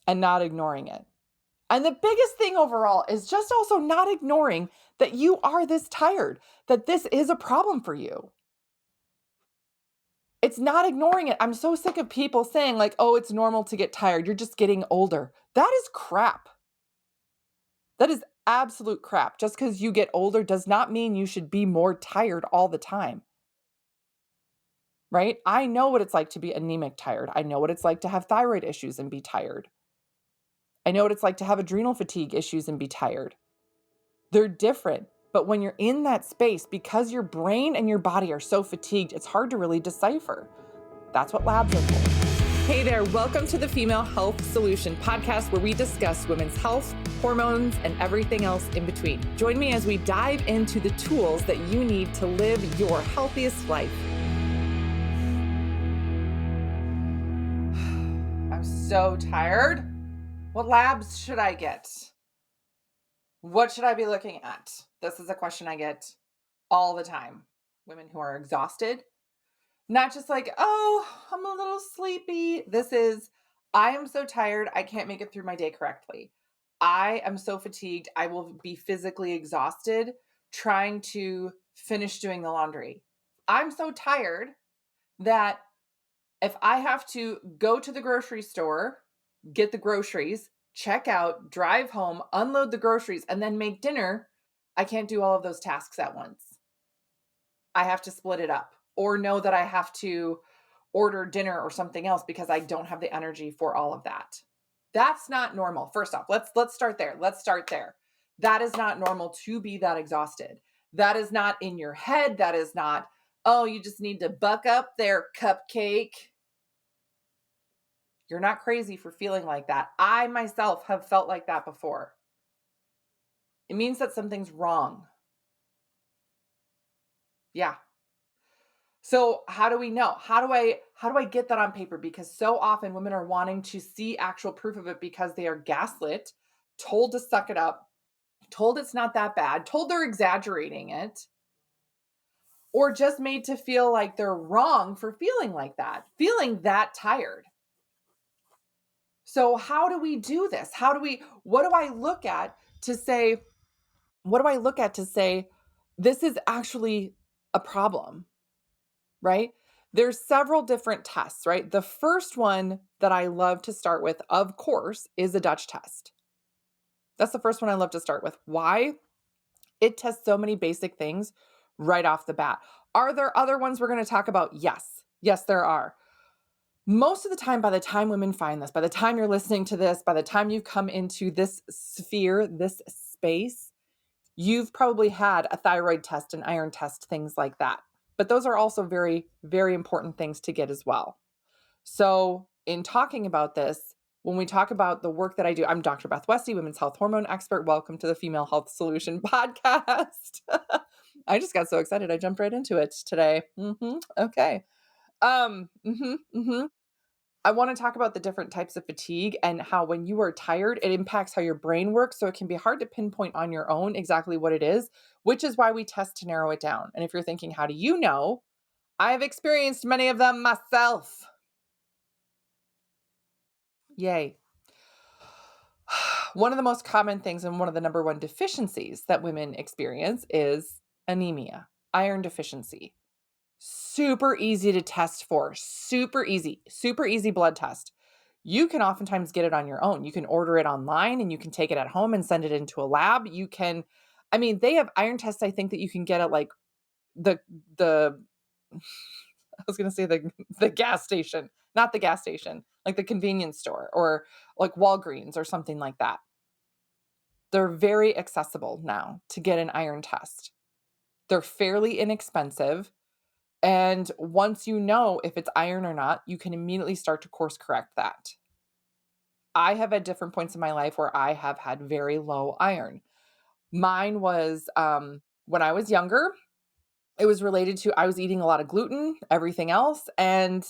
and not ignoring it. And the biggest thing overall is just also not ignoring that you are this tired, that this is a problem for you. It's not ignoring it. I'm so sick of people saying, like, oh, it's normal to get tired. You're just getting older. That is crap. That is absolute crap. Just because you get older does not mean you should be more tired all the time, right? I know what it's like to be anemic tired. I know what it's like to have thyroid issues and be tired. I know what it's like to have adrenal fatigue issues and be tired. They're different. But when you're in that space, because your brain and your body are so fatigued, it's hard to really decipher. That's what labs are for. Hey there, welcome to the Female Health Solution podcast, where we discuss women's health, hormones, and everything else in between. Join me as we dive into the tools that you need to live your healthiest life. I'm so tired. What labs should I get? What should I be looking at? This is a question I get all the time. Women who are exhausted, not just like, oh, I'm a little sleepy. This is, I am so tired, I can't make it through my day correctly. I am so fatigued, I will be physically exhausted trying to finish doing the laundry. I'm so tired that if I have to go to the grocery store, get the groceries, check out, drive home, unload the groceries, and then make dinner, I can't do all of those tasks at once. I have to split it up or know that I have to order dinner or something else because I don't have the energy for all of that. That's not normal. First off, let's start there. Let's start there. That is not normal to be that exhausted. That is not in your head. That is not, oh, you just need to buck up there, cupcake. You're not crazy for feeling like that. I myself have felt like that before. It means that something's wrong. Yeah. So how do we know? How do I get that on paper? Because so often women are wanting to see actual proof of it because they are gaslit, told to suck it up, told it's not that bad, told they're exaggerating it, or just made to feel like they're wrong for feeling like that, feeling that tired. So how do we do this? What do I look at to say, this is actually a problem? Right? There's several different tests, right? The first one that I love to start with, of course, is a Dutch test. That's the first one I love to start with. Why? It tests so many basic things right off the bat. Are there other ones we're going to talk about? Yes. Yes, there are. Most of the time, by the time women find this, by the time you're listening to this, by the time you've come into this sphere, this space, you've probably had a thyroid test, an iron test, things like that. But those are also very, very important things to get as well. So in talking about this, when we talk about the work that I do, I'm Dr. Beth Westy, women's health hormone expert. Welcome to the Female Health Solution podcast. I just got so excited. I jumped right into it today. Okay. Um, mhm, mhm. I want to talk about the different types of fatigue and how when you are tired, it impacts how your brain works. So it can be hard to pinpoint on your own exactly what it is, which is why we test to narrow it down. And if you're thinking, how do you know? I have experienced many of them myself. Yay. One of the most common things and one of the number one deficiencies that women experience is anemia, iron deficiency. Super easy to test for, super easy blood test. You can oftentimes get it on your own. You can order it online and you can take it at home and send it into a lab. They have iron tests, I think, that you can get at like the I was going to say the gas station, not the gas station, like the convenience store or like Walgreens or something like that. They're very accessible now to get an iron test. They're fairly inexpensive. And once you know if it's iron or not, you can immediately start to course correct that. I have at different points in my life where I have had very low iron. Mine was when I was younger. It was related to I was eating a lot of gluten, everything else. And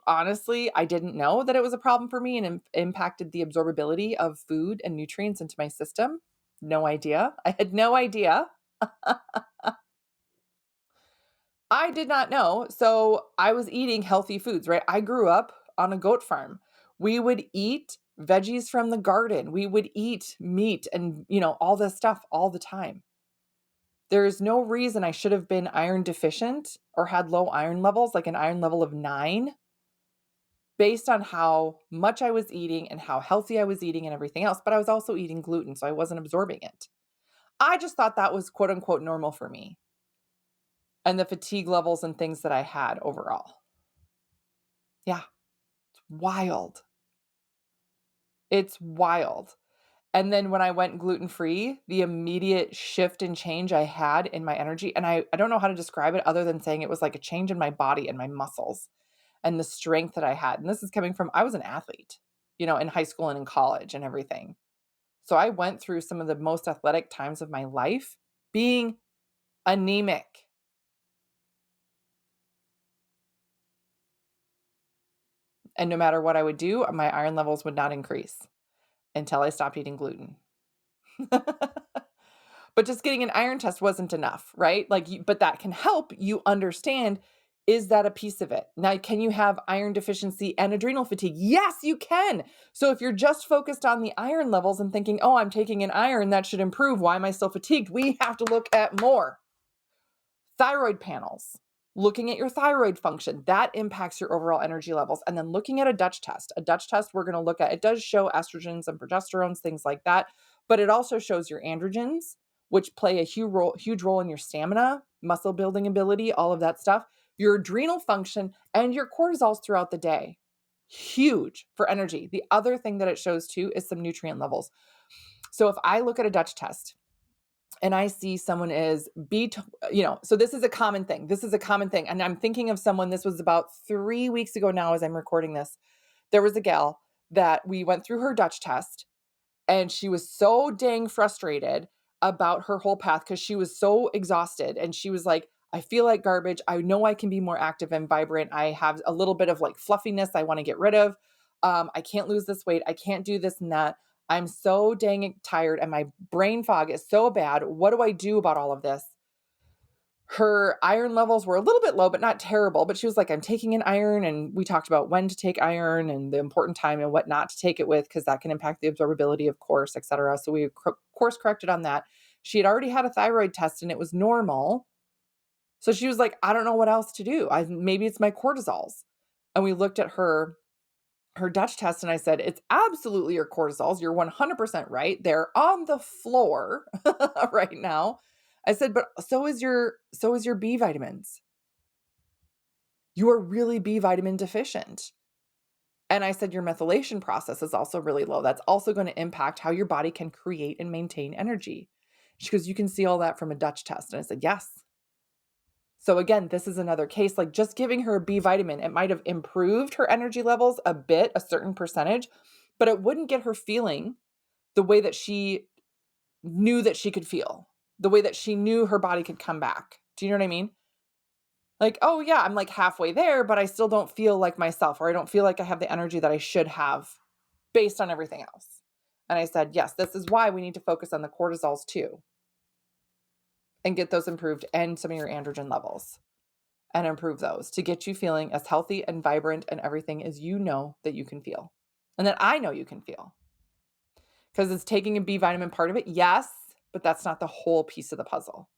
honestly, I didn't know that it was a problem for me and impacted the absorbability of food and nutrients into my system. No idea. I had no idea. I did not know. So I was eating healthy foods, right? I grew up on a goat farm. We would eat veggies from the garden. We would eat meat and, all this stuff all the time. There is no reason I should have been iron deficient or had low iron levels, like an iron level of 9, based on how much I was eating and how healthy I was eating and everything else. But I was also eating gluten, so I wasn't absorbing it. I just thought that was quote unquote normal for me and the fatigue levels and things that I had overall. Yeah, it's wild. It's wild. And then when I went gluten-free, the immediate shift and change I had in my energy, and I don't know how to describe it other than saying it was like a change in my body and my muscles and the strength that I had. And this is coming from, I was an athlete, in high school and in college and everything. So I went through some of the most athletic times of my life being anemic. And no matter what I would do, my iron levels would not increase until I stopped eating gluten. But just getting an iron test wasn't enough, right? But that can help you understand, is that a piece of it? Now, can you have iron deficiency and adrenal fatigue? Yes, you can. So if you're just focused on the iron levels and thinking, oh, I'm taking an iron, that should improve. Why am I still fatigued? We have to look at more. Thyroid panels, looking at your thyroid function, that impacts your overall energy levels. And then looking at a Dutch test. A Dutch test, we're going to look at, it does show estrogens and progesterones, things like that. But it also shows your androgens, which play a huge role in your stamina, muscle building ability, all of that stuff, your adrenal function, and your cortisols throughout the day. Huge for energy. The other thing that it shows too is some nutrient levels. So if I look at a Dutch test, and I see someone is so this is a common thing. This is a common thing. And I'm thinking of someone, this was about 3 weeks ago now as I'm recording this. There was a gal that we went through her Dutch test, and she was so dang frustrated about her whole path because she was so exhausted. And she was like, I feel like garbage. I know I can be more active and vibrant. I have a little bit of like fluffiness I want to get rid of. I can't lose this weight. I can't do this and that. I'm so dang tired and my brain fog is so bad. What do I do about all of this? Her iron levels were a little bit low, but not terrible. But she was like, I'm taking an iron. And we talked about when to take iron and the important time and what not to take it with, because that can impact the absorbability, of course, et cetera. So we course corrected on that. She had already had a thyroid test and it was normal. So she was like, I don't know what else to do. Maybe it's my cortisols. And we looked at her Dutch test and I said, it's absolutely your cortisols. You're 100% right. They're on the floor right now. I said, but so is your B vitamins. You are really B vitamin deficient. And I said, your methylation process is also really low. That's also going to impact how your body can create and maintain energy. She goes, you can see all that from a Dutch test. And I said, yes. So again, this is another case, like just giving her a B vitamin, it might have improved her energy levels a bit, a certain percentage, but it wouldn't get her feeling the way that she knew that she could feel, the way that she knew her body could come back. Do you know what I mean? Like, oh yeah, I'm like halfway there, but I still don't feel like myself, or I don't feel like I have the energy that I should have based on everything else. And I said, yes, this is why we need to focus on the cortisols too and get those improved and some of your androgen levels. And improve those to get you feeling as healthy and vibrant and everything as you know that you can feel. And that I know you can feel. Because it's taking a B vitamin part of it, yes, but that's not the whole piece of the puzzle.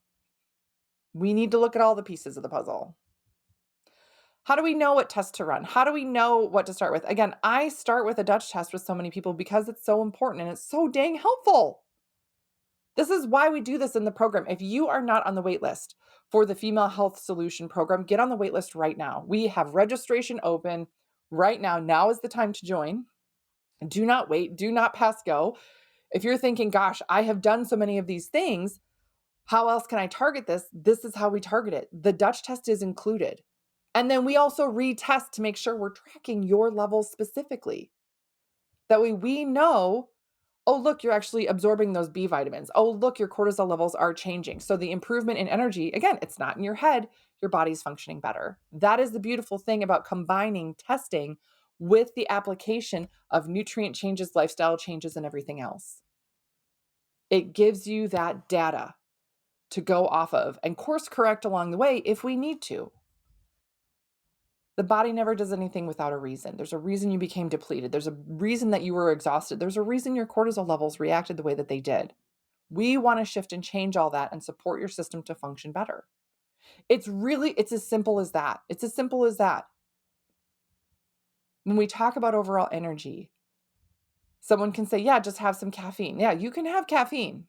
We need to look at all the pieces of the puzzle. How do we know what test to run? How do we know what to start with? Again, I start with a Dutch test with so many people because it's so important and it's so dang helpful. This is why we do this in the program. If you are not on the wait list for the Female Health Solution Program, get on the wait list right now. We have registration open right now. Now is the time to join. Do not wait. Do not pass go. If you're thinking, gosh, I have done so many of these things, how else can I target this? This is how we target it. The Dutch test is included. And then we also retest to make sure we're tracking your levels specifically. That way we know, oh, look, you're actually absorbing those B vitamins. Oh, look, your cortisol levels are changing. So the improvement in energy, again, it's not in your head, your body's functioning better. That is the beautiful thing about combining testing with the application of nutrient changes, lifestyle changes, and everything else. It gives you that data to go off of and course correct along the way if we need to. The body never does anything without a reason. There's a reason you became depleted. There's a reason that you were exhausted. There's a reason your cortisol levels reacted the way that they did. We want to shift and change all that and support your system to function better. It's as simple as that. It's as simple as that. When we talk about overall energy, someone can say, yeah, just have some caffeine. Yeah, you can have caffeine.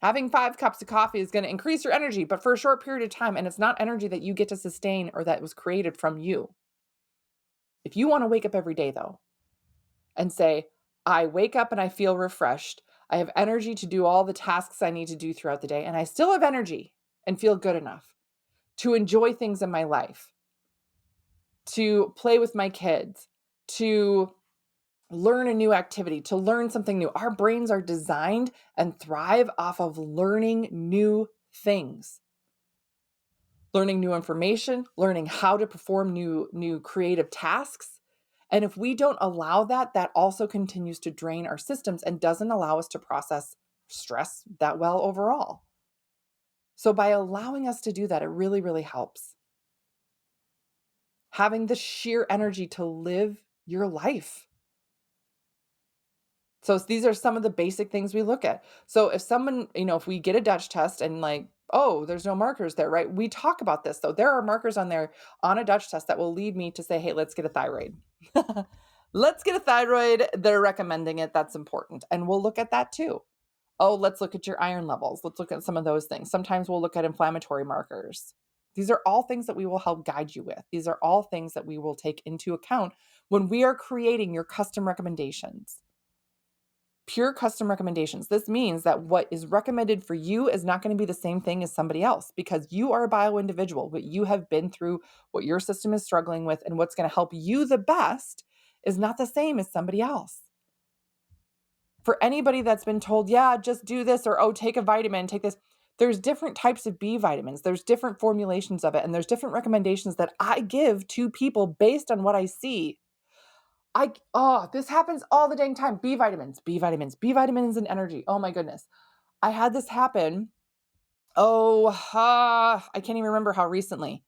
Having 5 cups of coffee is going to increase your energy, but for a short period of time. And it's not energy that you get to sustain or that was created from you. If you want to wake up every day, though, and say, I wake up and I feel refreshed. I have energy to do all the tasks I need to do throughout the day. And I still have energy and feel good enough to enjoy things in my life, to play with my kids, to learn a new activity, to learn something new. Our brains are designed and thrive off of learning new things, learning new information, learning how to perform new creative tasks. And if we don't allow that, that also continues to drain our systems and doesn't allow us to process stress that well overall. So by allowing us to do that, it really, really helps. Having the sheer energy to live your life. So these are some of the basic things we look at. So if someone, if we get a Dutch test and like, oh, there's no markers there, right? We talk about this though. There are markers on there on a Dutch test that will lead me to say, hey, let's get a thyroid. Let's get a thyroid. They're recommending it. That's important. And we'll look at that too. Oh, let's look at your iron levels. Let's look at some of those things. Sometimes we'll look at inflammatory markers. These are all things that we will help guide you with. These are all things that we will take into account when we are creating your custom recommendations. Pure custom recommendations. This means that what is recommended for you is not going to be the same thing as somebody else because you are a bio individual. What you have been through, what your system is struggling with, and what's going to help you the best is not the same as somebody else. For anybody that's been told, yeah, just do this, or oh, take a vitamin, take this. There's different types of B vitamins. There's different formulations of it. And there's different recommendations that I give to people based on what I see. This happens all the dang time. B vitamins and energy. Oh my goodness. I had this happen. I can't even remember how recently.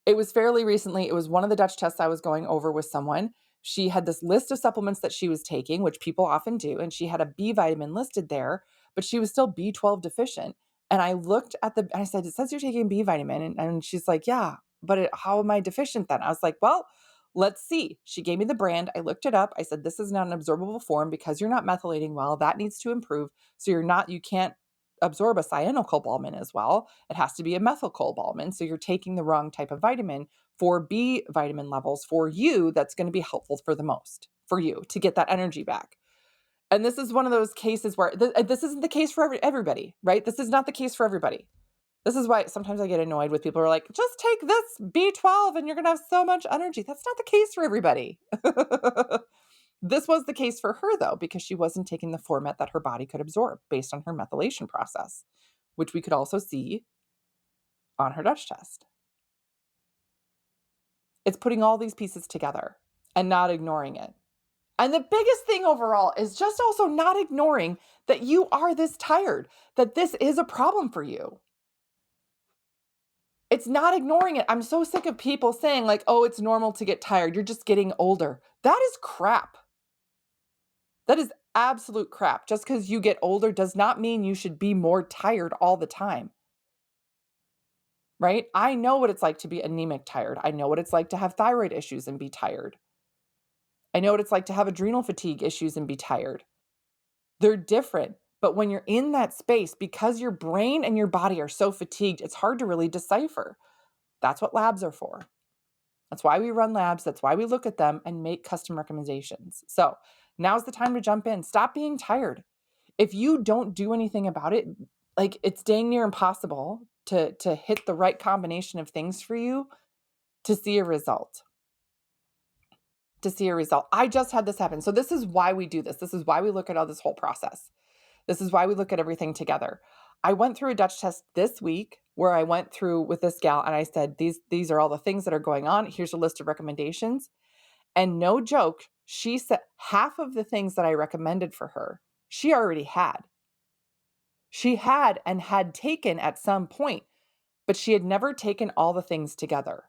It was fairly recently. It was one of the Dutch tests I was going over with someone. She had this list of supplements that she was taking, which people often do. And she had a B vitamin listed there, but she was still B12 deficient. And I looked at I said, it says you're taking B vitamin. And she's like, yeah, but how am I deficient then? I was like, well, let's see. She gave me the brand. I looked it up. I said, this is not an absorbable form because you're not methylating well. That needs to improve. So you can't absorb a cyanocobalamin as well. It has to be a methylcobalamin. So you're taking the wrong type of vitamin for B vitamin levels for you. That's going to be helpful for the most for you to get that energy back. And this is one of those cases where this isn't the case for everybody, right? This is not the case for everybody. This is why sometimes I get annoyed with people who are like, just take this B12 and you're going to have so much energy. That's not the case for everybody. This was the case for her, though, because she wasn't taking the format that her body could absorb based on her methylation process, which we could also see on her Dutch test. It's putting all these pieces together and not ignoring it. And the biggest thing overall is just also not ignoring that you are this tired, that this is a problem for you. It's not ignoring it. I'm so sick of people saying like, oh, it's normal to get tired. You're just getting older. That is crap. That is absolute crap. Just because you get older does not mean you should be more tired all the time. Right? I know what it's like to be anemic tired. I know what it's like to have thyroid issues and be tired. I know what it's like to have adrenal fatigue issues and be tired. They're different. But when you're in that space, because your brain and your body are so fatigued, it's hard to really decipher. That's what labs are for. That's why we run labs. That's why we look at them and make custom recommendations. So now's the time to jump in. Stop being tired. If you don't do anything about it, like it's dang near impossible to hit the right combination of things for you to see a result. I just had this happen. So this is why we do this. This is why we look at all this whole process. This is why we look at everything together. I went through a Dutch test this week where I went through with this gal and I said, these are all the things that are going on. Here's a list of recommendations. And no joke, she said half of the things that I recommended for her, she already had. She had and had taken at some point, but she had never taken all the things together.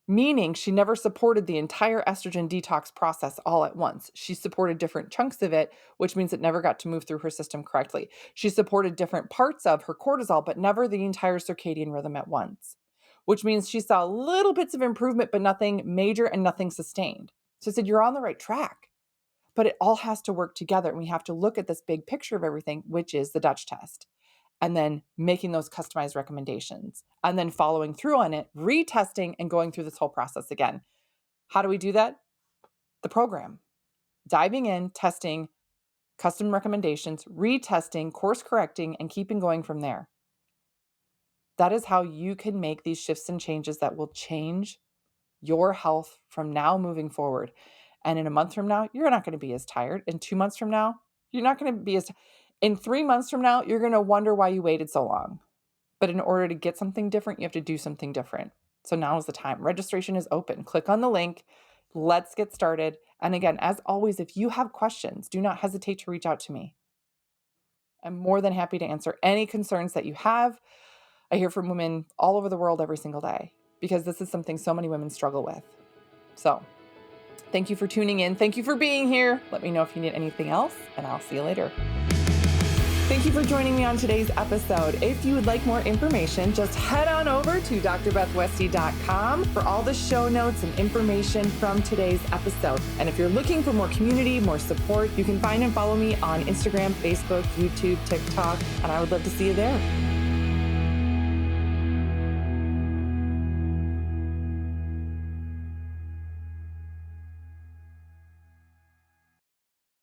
meaning she never supported the entire estrogen detox process all at once. She supported different chunks of it, which means it never got to move through her system correctly. She supported different parts of her cortisol, but never the entire circadian rhythm at once, which means she saw little bits of improvement, but nothing major and nothing sustained. So I said, you're on the right track, but it all has to work together. And we have to look at this big picture of everything, which is the Dutch test, and then making those customized recommendations, and then following through on it, retesting, and going through this whole process again. How do we do that? The program. Diving in, testing, custom recommendations, retesting, course correcting, and keeping going from there. That is how you can make these shifts and changes that will change your health from now moving forward. And in a month from now, you're not going to be as tired. In 2 months from now, you're not going to be as, in 3 months from now, you're going to wonder why you waited so long. But in order to get something different, you have to do something different. So now is the time. Registration is open. Click on the link. Let's get started. And again, as always, if you have questions, do not hesitate to reach out to me. I'm more than happy to answer any concerns that you have. I hear from women all over the world every single day because this is something so many women struggle with. So thank you for tuning in. Thank you for being here. Let me know if you need anything else, and I'll see you later. Thank you for joining me on today's episode. If you would like more information, just head on over to drbethwesty.com for all the show notes and information from today's episode. And if you're looking for more community, more support, you can find and follow me on Instagram, Facebook, YouTube, TikTok, and I would love to see you there.